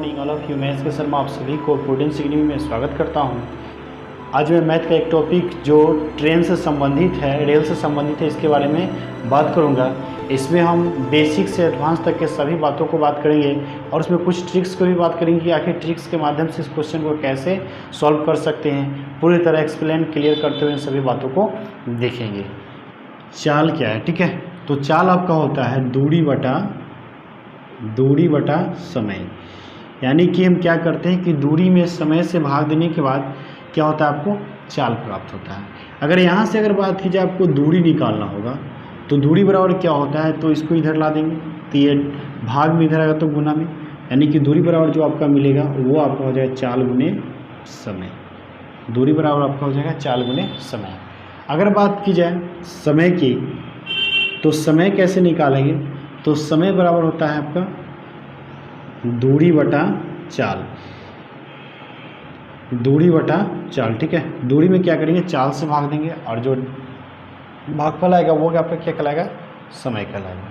Morning all of you. मैं इसके शर्मा आप सभी को कोडिंग सीखने में स्वागत करता हूं। आज मैं मैथ का एक टॉपिक जो ट्रेन से संबंधित है, रेल से संबंधित है, इसके बारे में बात करूंगा। इसमें हम बेसिक से एडवांस तक के सभी बातों को बात करेंगे और उसमें कुछ ट्रिक्स को भी बात करेंगे कि आखिर ट्रिक्स के माध्यम से इस क्वेश्चन को कैसे सॉल्व कर सकते हैं। पूरी तरह एक्सप्लेन क्लियर करते हुए इन सभी बातों को देखेंगे। चाल क्या है, ठीक है। तो चाल आपका होता है दूरी बटा समय। यानी कि हम क्या करते हैं कि दूरी में समय से भाग देने के बाद क्या होता है, आपको चाल प्राप्त होता है। अगर यहाँ से अगर बात की जाए आपको दूरी निकालना होगा तो दूरी बराबर क्या होता है, तो इसको इधर ला देंगे तो ये भाग में इधर आएगा तो गुना में, यानी कि दूरी बराबर जो आपका मिलेगा वो आपका हो जाएगा चाल गुने समय। दूरी बराबर आपका हो जाएगा चाल गुने समय। अगर बात की जाए समय की तो समय कैसे निकालेंगे, तो समय बराबर होता है आपका दूरी बटा चाल, ठीक है। दूरी में क्या करेंगे, चाल से भाग देंगे और जो भागफल आएगा वो आपका क्या कहलाएगा, समय कहलाएगा।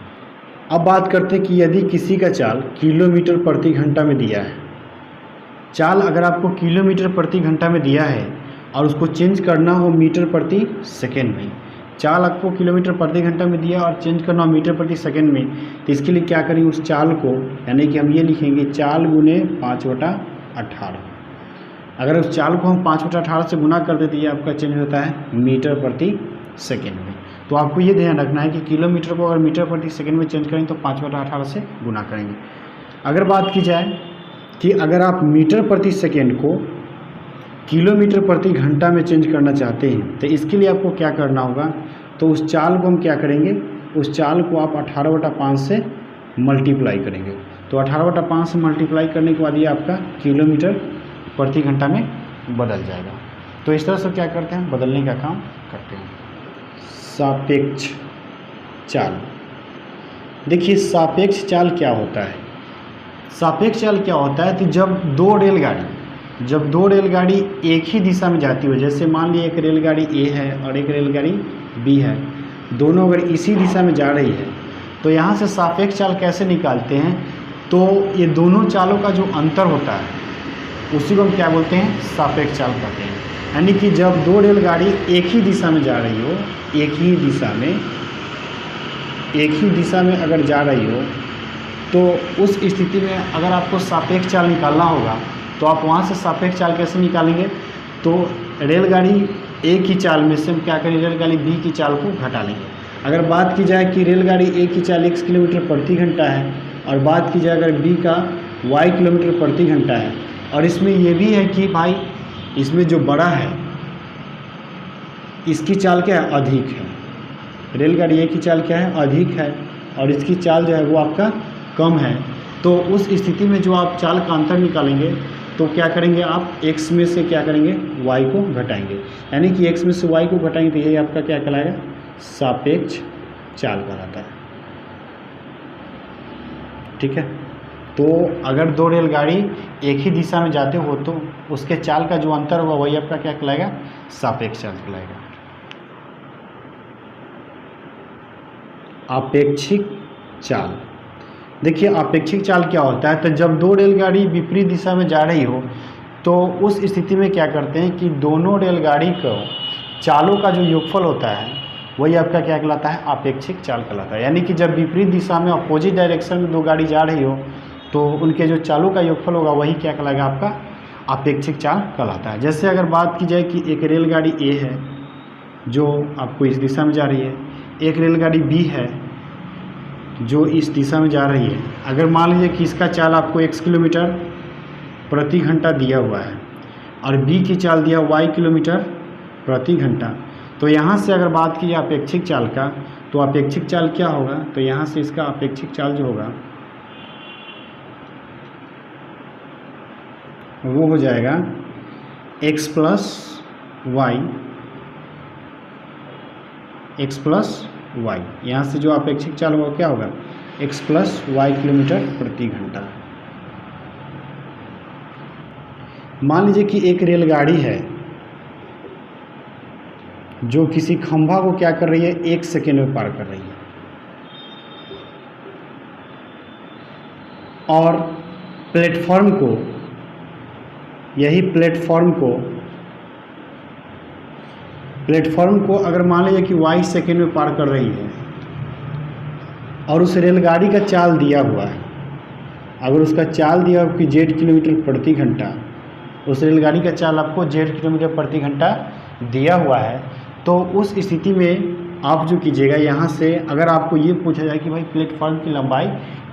अब बात करते हैं कि यदि किसी का चाल किलोमीटर प्रति घंटा में दिया है, चाल अगर आपको किलोमीटर प्रति घंटा में दिया है और उसको चेंज करना हो मीटर प्रति सेकेंड में, चाल आपको किलोमीटर प्रति घंटा में दिया और चेंज करना हो मीटर प्रति सेकेंड में, तो इसके लिए क्या करेंगे, उस चाल को यानी कि हम ये लिखेंगे चाल गुने 5/18। अगर उस चाल को हम 5/18 से गुना कर देते, ये आपका चेंज होता है मीटर प्रति सेकेंड में। तो आपको ये ध्यान रखना है कि किलोमीटर को अगर मीटर प्रति सेकेंड में चेंज करेंगे तो 5/18 से गुना करेंगे। अगर बात की जाए कि अगर आप मीटर प्रति सेकेंड को किलोमीटर प्रति घंटा में चेंज करना चाहते हैं तो इसके लिए आपको क्या करना होगा, तो उस चाल को हम क्या करेंगे, उस चाल को आप 18/5 से मल्टीप्लाई करेंगे। तो 18/5 से मल्टीप्लाई करने के बाद ये आपका किलोमीटर प्रति घंटा में बदल जाएगा। तो इस तरह से क्या करते हैं, बदलने का काम करते हैं। सापेक्ष चाल, देखिए सापेक्ष चाल क्या होता है। सापेक्ष चाल क्या होता है, तो जब दो रेलगाड़ी एक ही दिशा में जाती हो, जैसे मान लीजिए एक रेलगाड़ी ए है और एक रेलगाड़ी बी है, दोनों अगर इसी दिशा में जा रही है तो यहाँ से सापेक्ष चाल कैसे निकालते हैं, तो ये दोनों चालों का जो अंतर होता है उसी को हम क्या बोलते हैं, सापेक्ष चाल कहते हैं। यानी कि जब दो रेलगाड़ी एक ही दिशा में जा रही हो, एक ही दिशा में अगर जा रही हो, तो उस स्थिति में अगर आपको सापेक्ष चाल निकालना होगा तो आप वहाँ से सापेक्ष चाल कैसे निकालेंगे, तो रेलगाड़ी ए की चाल में से हम क्या करेंगे, रेलगाड़ी बी की चाल को घटा लेंगे। अगर बात की जाए कि रेलगाड़ी ए की चाल x किलोमीटर प्रति घंटा है और बात की जाए अगर बी का y किलोमीटर प्रति घंटा है, और इसमें ये भी है कि भाई इसमें जो बड़ा है इसकी चाल क्या है, अधिक है। रेलगाड़ी ए की चाल क्या है, अधिक है, और इसकी चाल जो है वो आपका कम है। तो उस स्थिति में जो आप चाल का अंतर निकालेंगे तो क्या करेंगे, आप x में से क्या करेंगे, y को घटाएंगे। यानी कि x में से y को घटाएंगे तो यही आपका क्या कहलाएगा, सापेक्ष चाल कहलाता है, ठीक है। तो अगर दो रेलगाड़ी एक ही दिशा में जाते हो तो उसके चाल का जो अंतर होगा वही आपका क्या कहलाएगा, सापेक्ष चाल कहलाएगा। आपेक्षिक चाल, देखिए आपेक्षिक चाल क्या होता है, तो जब दो रेलगाड़ी विपरीत दिशा में जा रही हो तो उस स्थिति में क्या करते हैं कि दोनों रेलगाड़ी को चालों का जो योगफल होता है वही आपका क्या कहलाता है, आपेक्षिक चाल कहलाता है। यानी कि जब विपरीत दिशा में अपोजिट डायरेक्शन में दो गाड़ी जा रही हो तो उनके जो चालों का योगफल होगा वही क्या कहलाएगा, आपका आपेक्षिक चाल कहलाता है। जैसे अगर बात की जाए कि एक रेलगाड़ी ए है जो आपको इस दिशा में जा रही है, एक रेलगाड़ी बी है जो इस दिशा में जा रही है। अगर मान लीजिए कि इसका चाल आपको x किलोमीटर प्रति घंटा दिया हुआ है और b की चाल दिया y किलोमीटर प्रति घंटा, तो यहाँ से अगर बात की जाए अपेक्षिक चाल का, तो अपेक्षिक चाल क्या होगा, तो यहाँ से इसका अपेक्षिक चाल जो होगा वो हो जाएगा x प्लस y। यहाँ से जो अपेक्षिक चाल होगा क्या होगा, x प्लस y किलोमीटर प्रति घंटा। मान लीजिए कि एक रेलगाड़ी है जो किसी खंभा को क्या कर रही है, 1 सेकेंड में पार कर रही है, और प्लेटफॉर्म को, यही प्लेटफॉर्म को अगर मान लीजिए कि y सेकेंड में पार कर रही है और उस रेलगाड़ी का चाल दिया हुआ है, अगर उसका चाल दिया हुआ कि z किलोमीटर प्रति घंटा, उस रेलगाड़ी का चाल आपको z किलोमीटर प्रति घंटा दिया हुआ है, तो उस स्थिति में आप जो कीजिएगा, यहाँ से अगर आपको ये पूछा जाए कि भाई प्लेटफॉर्म की लंबाई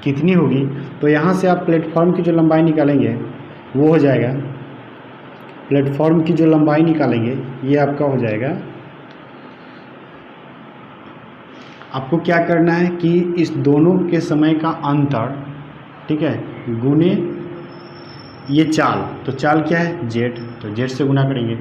कितनी होगी, तो यहाँ से आप प्लेटफॉर्म की जो लंबाई निकालेंगे वो हो जाएगा, प्लेटफॉर्म की जो लंबाई निकालेंगे ये आपका हो जाएगा, आपको क्या करना है कि इस दोनों के समय का अंतर, ठीक है, गुने ये चाल, तो चाल क्या है z, तो z से गुना करेंगे।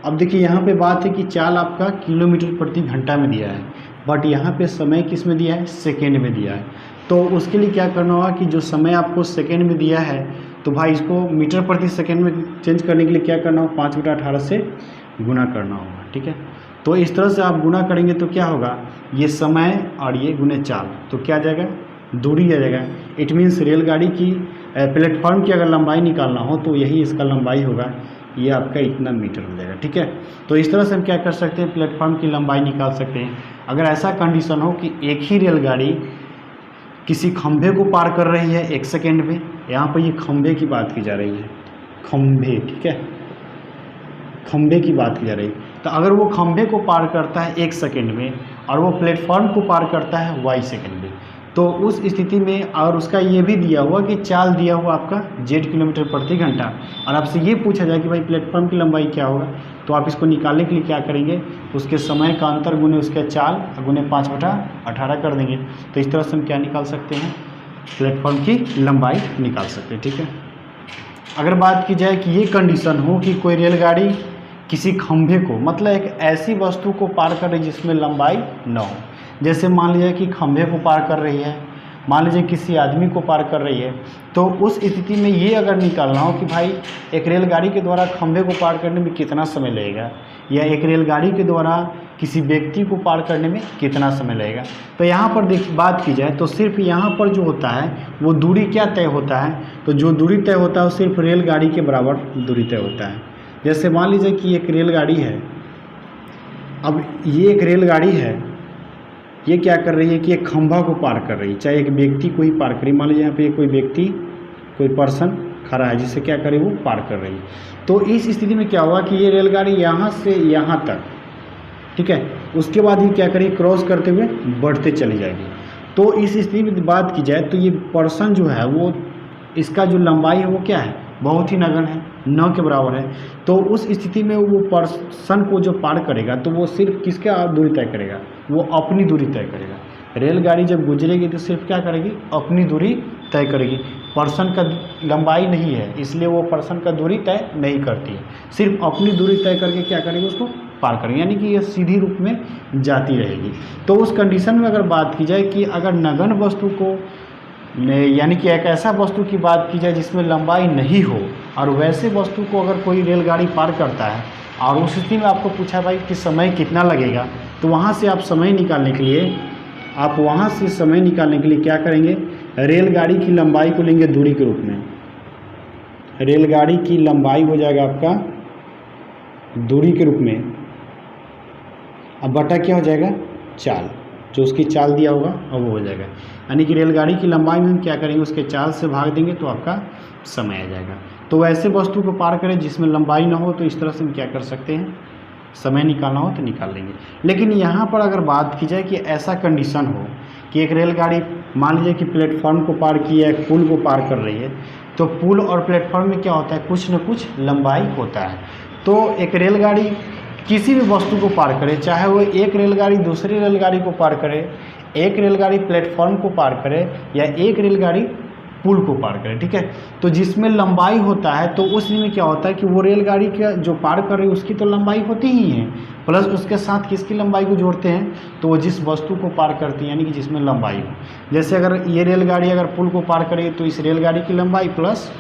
अब देखिए यहाँ पे बात है कि चाल आपका किलोमीटर प्रति घंटा में दिया है, बट यहाँ पे समय किस में दिया है, सेकेंड में दिया है। तो उसके लिए क्या करना होगा कि जो समय आपको सेकेंड में दिया है, तो भाई इसको मीटर प्रति सेकेंड में चेंज करने के लिए क्या करना होगा, 5/18 से गुना करना होगा, ठीक है। तो इस तरह से आप गुना करेंगे तो क्या होगा, ये समय और ये गुने चाल, तो क्या आ जाएगा, दूरी आ जाएगा। इट मीन्स रेलगाड़ी की प्लेटफॉर्म की अगर लंबाई निकालना हो तो यही इसका लंबाई होगा, ये आपका इतना मीटर हो जाएगा, ठीक है। तो इस तरह से हम क्या कर सकते हैं, प्लेटफॉर्म की लंबाई निकाल सकते हैं। अगर ऐसा कंडीशन हो कि एक ही रेलगाड़ी किसी खंभे को पार कर रही है 1 सेकेंड में, यहाँ पर ये खंभे की बात की जा रही है, खंभे, ठीक है, खंभे की बात की जा रही है। तो अगर वो खंभे को पार करता है 1 सेकेंड में और वो प्लेटफॉर्म को पार करता है y सेकेंड में, तो उस स्थिति में और उसका ये भी दिया हुआ कि चाल दिया हुआ आपका z किलोमीटर प्रति घंटा, और आपसे ये पूछा जाए कि भाई प्लेटफॉर्म की लंबाई क्या होगा, तो आप इसको निकालने के लिए क्या करेंगे, उसके समय का अंतर गुने उसके चाल गुने 5/18 कर देंगे। तो इस तरह से हम क्या निकाल सकते हैं, प्लेटफॉर्म की लंबाई निकाल सकते हैं, ठीक है। अगर बात की जाए कि ये कंडीशन हो कि कोई रेलगाड़ी किसी खंभे को, मतलब एक ऐसी वस्तु को पार कर रही जिसमें लंबाई न हो, जैसे मान लीजिए कि खंभे को पार कर रही है, मान लीजिए किसी आदमी को पार कर रही है, तो उस स्थिति में ये अगर निकालना हो कि भाई एक रेलगाड़ी के द्वारा खंभे को पार करने में कितना समय लगेगा, या एक रेलगाड़ी के द्वारा किसी व्यक्ति को पार करने में कितना समय लगेगा, तो यहाँ पर बात की जाए तो सिर्फ यहाँ पर जो होता है वो दूरी क्या तय होता है, तो जो दूरी तय होता है वो सिर्फ रेलगाड़ी के बराबर दूरी तय होता है। जैसे मान लीजिए कि एक रेलगाड़ी है, अब ये एक रेलगाड़ी है, ये क्या कर रही है कि एक खंभा को पार कर रही है, चाहे एक व्यक्ति को ही पार करी, मान लीजिए यहाँ पे कोई व्यक्ति, कोई पर्सन खड़ा है जिससे क्या करे वो पार कर रही है। तो इस स्थिति में क्या हुआ कि ये रेलगाड़ी यहाँ से यहाँ तक, ठीक है, उसके बाद ये क्या करेगी, क्रॉस करते हुए बढ़ते चली जाएगी। तो इस स्थिति में बात की जाए तो ये पर्सन जो है वो, इसका जो लंबाई है वो क्या है, बहुत ही नगण्य है, 9 के बराबर है। तो उस स्थिति में वो पर्सन को जो पार करेगा तो वो सिर्फ किसका दूरी तय करेगा, वो अपनी दूरी तय करेगा। रेलगाड़ी जब गुजरेगी तो सिर्फ क्या करेगी, अपनी दूरी तय करेगी, पर्सन का लंबाई नहीं है, इसलिए वो पर्सन का दूरी तय नहीं करती है, सिर्फ अपनी दूरी तय करके क्या करेगी, उसको पार करेंगे, यानी कि ये सीधी रूप में जाती रहेगी। तो उस कंडीशन में अगर बात की जाए कि अगर नगण्य वस्तु को, यानी कि एक ऐसा वस्तु की बात की जाए जिसमें लंबाई नहीं हो, और वैसे वस्तु को अगर कोई रेलगाड़ी पार करता है और उस स्थिति में आपको पूछा भाई कि समय कितना लगेगा, तो वहाँ से आप समय निकालने के लिए, आप वहाँ से समय निकालने के लिए क्या करेंगे, रेलगाड़ी की लंबाई को लेंगे दूरी के रूप में, रेलगाड़ी की लंबाई हो जाएगा आपका दूरी के रूप में, अब बटा क्या हो जाएगा, चाल, जो उसकी चाल दिया होगा और वो हो जाएगा, यानी कि रेलगाड़ी की लंबाई में हम क्या करेंगे, उसके चाल से भाग देंगे तो आपका समय आ जाएगा। तो ऐसे वस्तु को पार करें जिसमें लंबाई ना हो, तो इस तरह से हम क्या कर सकते हैं, समय निकालना हो तो निकाल लेंगे। लेकिन यहाँ पर अगर बात की जाए कि ऐसा कंडीशन हो कि एक रेलगाड़ी मान लीजिए कि प्लेटफॉर्म को पार की है, एक पुल को पार कर रही है, तो पुल और प्लेटफॉर्म में क्या होता है, कुछ न कुछ लंबाई होता है। तो एक रेलगाड़ी किसी भी वस्तु को पार करे, चाहे वो एक रेलगाड़ी दूसरी रेलगाड़ी को पार करे, एक रेलगाड़ी प्लेटफॉर्म को पार करे, या एक रेलगाड़ी पुल को पार करे, ठीक है, तो जिसमें लंबाई होता है तो उस में क्या होता है कि वो रेलगाड़ी का जो पार कर रही है उसकी तो लंबाई होती ही है, प्लस उसके साथ किसकी लंबाई को जोड़ते हैं, तो वो जिस वस्तु को पार करती है, यानी कि जिसमें लंबाई हो। जैसे अगर ये रेलगाड़ी अगर पुल को पार करे तो इस रेलगाड़ी की लंबाई प्लस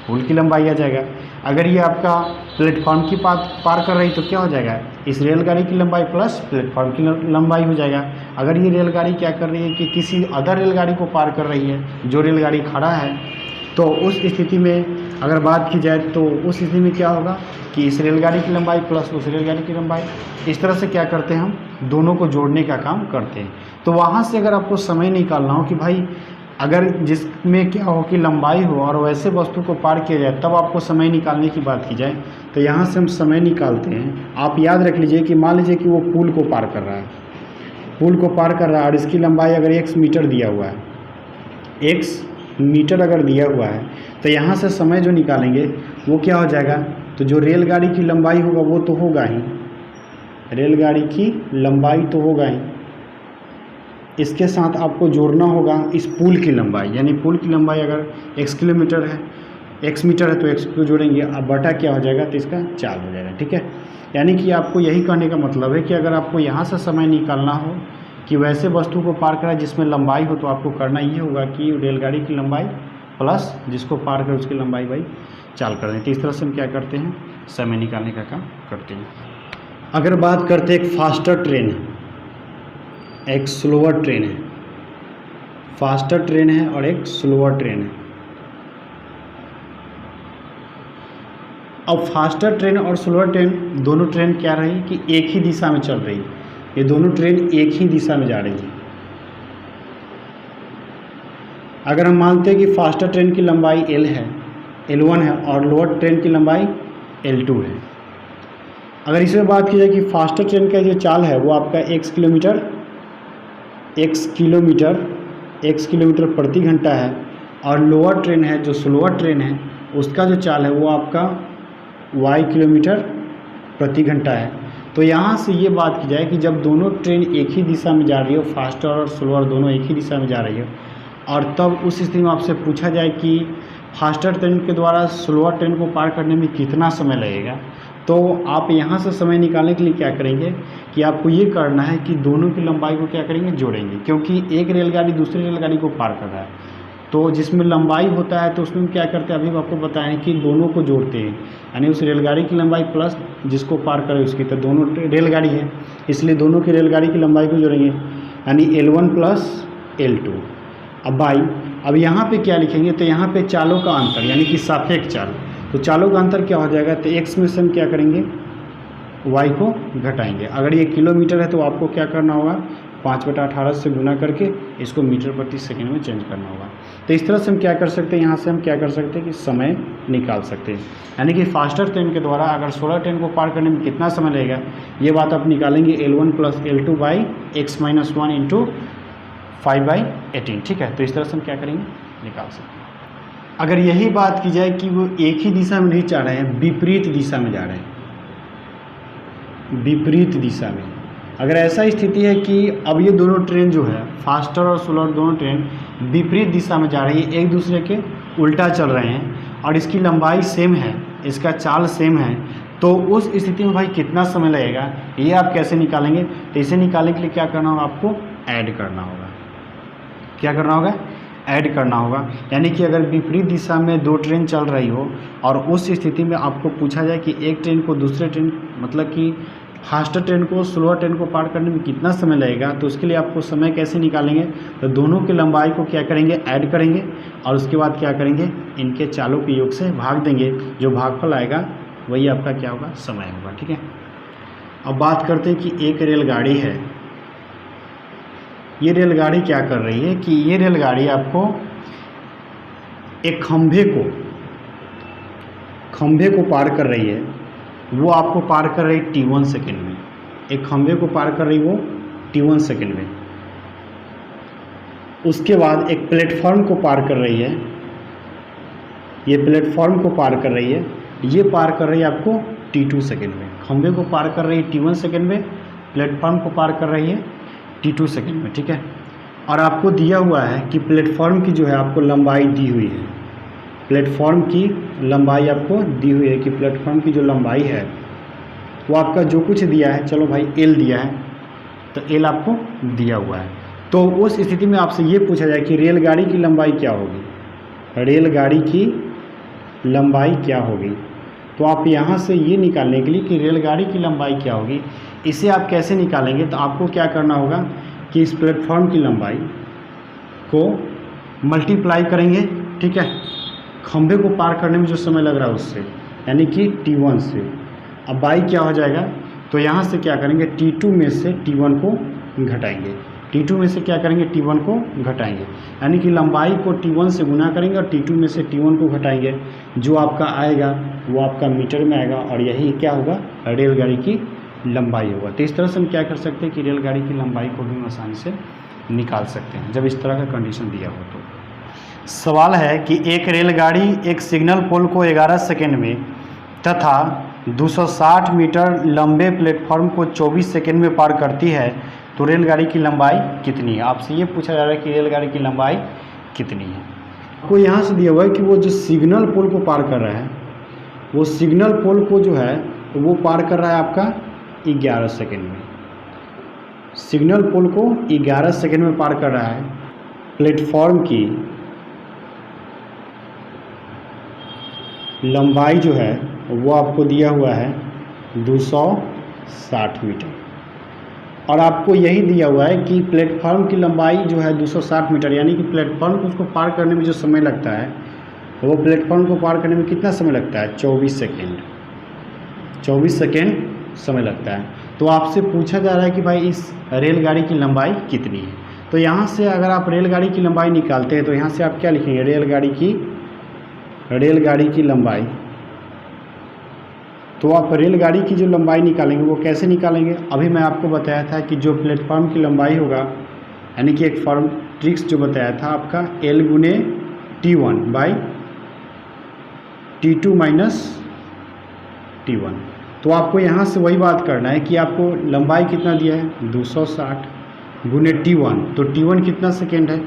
पुल की लंबाई आ जाएगा। अगर ये आपका प्लेटफॉर्म की पार कर रही तो क्या हो जाएगा, इस रेलगाड़ी की लंबाई प्लस प्लेटफॉर्म की लंबाई हो जाएगा। अगर ये रेलगाड़ी क्या कर रही है कि किसी अदर रेलगाड़ी को पार कर रही है, जो रेलगाड़ी खड़ा है तो उस स्थिति में अगर बात की जाए तो उस स्थिति में क्या होगा कि इस रेलगाड़ी की लंबाई प्लस उस रेलगाड़ी की लंबाई, इस तरह से क्या करते हैं हम दोनों को जोड़ने का काम करते हैं। तो वहाँ से अगर आपको समय निकालना हो कि भाई अगर जिसमें क्या हो कि लंबाई हो और वैसे वस्तु को पार किया जाए तब आपको समय निकालने की बात की जाए, तो यहाँ से हम समय निकालते हैं। आप याद रख लीजिए कि मान लीजिए कि वो पुल को पार कर रहा है, पुल को पार कर रहा है और इसकी लंबाई अगर x मीटर दिया हुआ है, x मीटर अगर दिया हुआ है, तो यहाँ से समय जो निकालेंगे वो क्या हो जाएगा, तो जो रेलगाड़ी की लंबाई होगा वो तो होगा ही, रेलगाड़ी की लंबाई तो होगा ही, इसके साथ आपको जोड़ना होगा इस पुल की लंबाई, यानी पुल की लंबाई अगर x किलोमीटर है, x मीटर है तो x को जोड़ेंगे, अब बटा क्या हो जाएगा, तो इसका चाल हो जाएगा। ठीक है, यानी कि आपको यही कहने का मतलब है कि अगर आपको यहाँ से समय निकालना हो कि वैसे वस्तु को पार करा जिसमें लंबाई हो, तो आपको करना ये होगा कि रेलगाड़ी की लंबाई प्लस जिसको पार कर उसकी लंबाई बाई चाल कर दें। तो इस तरह से हम क्या करते हैं, समय निकालने का काम करते हैं। अगर बात करते हैं एक फास्टर ट्रेन है, एक स्लोअर ट्रेन है, फास्टर ट्रेन है और एक स्लोअर ट्रेन है। अब फास्टर ट्रेन और स्लोअर ट्रेन दोनों ट्रेन क्या रही कि एक ही दिशा में चल रही, ये दोनों ट्रेन एक ही दिशा में जा रही है। अगर हम मानते हैं कि फास्टर ट्रेन की लंबाई L है, L1 है और लोअर ट्रेन की लंबाई L2 है। अगर इसमें बात की जाए कि फास्टर ट्रेन का जो चाल है वो आपका x किलोमीटर प्रति घंटा है और लोअर ट्रेन है जो स्लोअर ट्रेन है उसका जो चाल है वो आपका y किलोमीटर प्रति घंटा है। तो यहाँ से ये बात की जाए कि जब दोनों ट्रेन एक ही दिशा में जा रही हो, फास्टर और स्लोअर दोनों एक ही दिशा में जा रही हो, और तब उस स्थिति में आपसे पूछा जाए कि फास्टर ट्रेन के द्वारा स्लोअर ट्रेन को पार करने में कितना समय लगेगा, तो आप यहाँ से समय निकालने के लिए क्या करेंगे कि आपको ये करना है कि दोनों की लंबाई को क्या करेंगे, जोड़ेंगे, क्योंकि एक रेलगाड़ी दूसरी रेलगाड़ी को पार कर रहा है। तो जिसमें लंबाई होता है तो उसमें क्या करते हैं, अभी आपको बताएं कि दोनों को जोड़ते हैं, यानी उस रेलगाड़ी की लंबाई प्लस जिसको पार करे उसकी, तो दोनों रेलगाड़ी है इसलिए दोनों की रेलगाड़ी की लंबाई को जोड़ेंगे, यानी L1 प्लस L2। अब बाई, अब यहाँ पे क्या लिखेंगे, तो यहाँ पे चालों का अंतर यानी कि सापेक्ष चाल, तो चालों का अंतर क्या हो जाएगा, तो x में से हम क्या करेंगे, y को घटाएंगे। अगर ये किलोमीटर है तो आपको क्या करना होगा, 5/18 से गुना करके इसको मीटर प्रति सेकंड में चेंज करना होगा। तो इस तरह से हम क्या कर सकते हैं, यहाँ से हम क्या कर सकते हैं कि समय निकाल सकते हैं, यानी कि फास्टर ट्रेन के द्वारा अगर सोलर ट्रेन को पार करने में कितना समय लगेगा ये बात आप निकालेंगे L1 plus L2 by x-1 into 5/18। ठीक है, तो इस तरह से हम क्या करेंगे, निकाल सकते हैं। अगर यही बात की जाए कि वो एक ही दिशा में नहीं जा रहे हैं, विपरीत दिशा में जा रहे हैं, विपरीत दिशा में, अगर ऐसा स्थिति है कि अब ये दोनों ट्रेन जो है फास्टर और स्लोअर दोनों ट्रेन विपरीत दिशा में जा रही है, एक दूसरे के उल्टा चल रहे हैं और इसकी लंबाई सेम है, इसका चाल सेम है, तो उस स्थिति में भाई कितना समय लगेगा ये आप कैसे निकालेंगे, तो इसे निकालने के लिए क्या करना होगा, आपको ऐड करना होगा। क्या करना होगा, ऐड करना होगा। यानी कि अगर विपरीत दिशा में दो ट्रेन चल रही हो और उस स्थिति में आपको पूछा जाए कि एक ट्रेन को दूसरे ट्रेन, मतलब कि फास्टर ट्रेन को स्लोअर ट्रेन को पार करने में कितना समय लगेगा, तो उसके लिए आपको समय कैसे निकालेंगे, तो दोनों की लंबाई को क्या करेंगे, ऐड करेंगे और उसके बाद क्या करेंगे, इनके चालों के योग से भाग देंगे, जो भागफल आएगा वही आपका क्या होगा, समय होगा। ठीक है, अब बात करते हैं कि एक रेलगाड़ी है, ये रेलगाड़ी क्या कर रही है कि ये रेलगाड़ी आपको एक खंभे को पार कर रही है, वो आपको पार कर रही T1 सेकेंड में, एक खंभे को पार कर रही वो T1 सेकेंड में। उसके बाद एक प्लेटफॉर्म को पार कर रही है, ये प्लेटफॉर्म को पार कर रही है, ये पार कर रही है आपको T2 सेकेंड में। खंभे को पार कर रही है T1 सेकेंड में, प्लेटफॉर्म को पार कर रही है T2 सेकेंड में। ठीक है, और आपको दिया हुआ है कि प्लेटफॉर्म की जो है आपको लंबाई दी हुई है, प्लेटफॉर्म की लंबाई आपको दी हुई है कि प्लेटफॉर्म की जो लंबाई है वो आपका जो कुछ दिया है, चलो भाई L दिया है, तो L आपको दिया हुआ है। तो उस स्थिति में आपसे ये पूछा जाए कि रेलगाड़ी की लंबाई क्या होगी, रेलगाड़ी की लंबाई क्या होगी, तो आप यहाँ से ये निकालने के लिए कि रेलगाड़ी की लंबाई क्या होगी, इसे आप कैसे निकालेंगे, तो आपको क्या करना होगा कि इस प्लेटफॉर्म की लंबाई को मल्टीप्लाई करेंगे। ठीक है, खंभे को पार करने में जो समय लग रहा है उससे, यानी कि T1 से। अब बाई क्या हो जाएगा, तो यहाँ से क्या करेंगे T2 में से T1 को घटाएंगे, T2 में से क्या करेंगे T1 को घटाएंगे, यानी कि लंबाई को T1 से गुना करेंगे और T2 में से T1 को घटाएंगे, जो आपका आएगा वो आपका मीटर में आएगा और यही क्या होगा, रेलगाड़ी की लंबाई होगा। तो इस तरह से हम क्या कर सकते हैं कि रेलगाड़ी की लंबाई को भी हम आसानी से निकाल सकते हैं जब इस तरह का कंडीशन दिया हो। तो सवाल है कि एक रेलगाड़ी एक सिग्नल पोल को 11 सेकेंड में तथा 260 मीटर लंबे प्लेटफॉर्म को 24 सेकेंड में पार करती है, तो रेलगाड़ी की लंबाई कितनी है। आपसे ये पूछा जा रहा है कि रेलगाड़ी की लंबाई कितनी है। आपको यहाँ से दिया हुआ है कि वो जो सिग्नल पोल को पार कर रहा है, वो सिग्नल पोल को जो है वो पार कर रहा है आपका 11 सेकेंड में। सिग्नल पोल को 11 सेकेंड में पार कर रहा है। प्लेटफॉर्म की लंबाई जो है वो आपको दिया हुआ है 260 मीटर, और आपको यही दिया हुआ है कि प्लेटफॉर्म की लंबाई जो है 260 मीटर, यानी कि प्लेटफॉर्म को उसको पार करने में जो समय लगता है वो प्लेटफॉर्म को पार करने में कितना समय लगता है, 24 सेकेंड। 24 सेकेंड समय लगता है। तो आपसे पूछा जा रहा है कि भाई इस रेलगाड़ी की लंबाई कितनी है। तो यहाँ से अगर आप रेलगाड़ी की लंबाई निकालते हैं तो यहाँ से आप क्या लिखेंगे, रेलगाड़ी की लंबाई। तो आप रेलगाड़ी की जो लंबाई निकालेंगे वो कैसे निकालेंगे, अभी मैं आपको बताया था कि जो प्लेटफॉर्म की लंबाई होगा, यानी कि एक फॉर्म ट्रिक्स जो बताया था आपका L गुने T1 by T2 minus T1। तो आपको यहाँ से वही बात करना है कि आपको लंबाई कितना दिया है 260 गुने T1, तो T1 कितना सेकेंड है,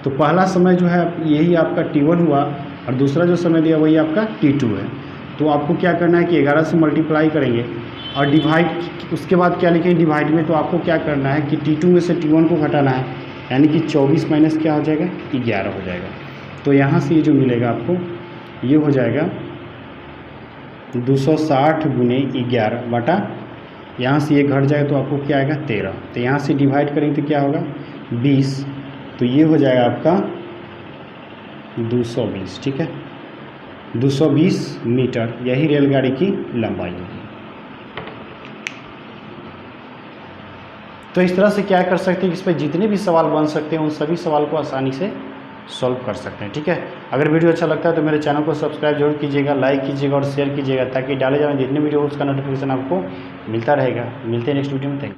तो पहला समय जो है यही आपका T1 हुआ और दूसरा जो समय दिया वही आपका T2 है। तो आपको क्या करना है कि 11 से मल्टीप्लाई करेंगे और डिवाइड, उसके बाद क्या लिखेंगे डिवाइड में। तो आपको क्या करना है कि T2 में से T1 को घटाना है, यानी कि 24 माइनस क्या हो जाएगा 11 हो जाएगा। तो यहाँ से ये जो मिलेगा आपको ये हो जाएगा 260 गुने 11 बटा, यहाँ से ये घट जाएगा तो आपको क्या आएगा 13। तो यहाँ से डिवाइड करेंगे तो क्या होगा 20, तो ये हो जाएगा आपका 220। ठीक है, 220 मीटर यही रेलगाड़ी की लंबाई होगी। तो इस तरह से क्या कर सकते हैं, इस पर जितने भी सवाल बन सकते हैं उन सभी सवाल को आसानी से सॉल्व कर सकते हैं। ठीक है, अगर वीडियो अच्छा लगता है तो मेरे चैनल को सब्सक्राइब जरूर कीजिएगा, लाइक कीजिएगा और शेयर कीजिएगा, ताकि डाले जाने जितने वीडियो उसका नोटिफिकेशन आपको मिलता रहेगा। मिलते हैं नेक्स्ट वीडियो में। Thank you.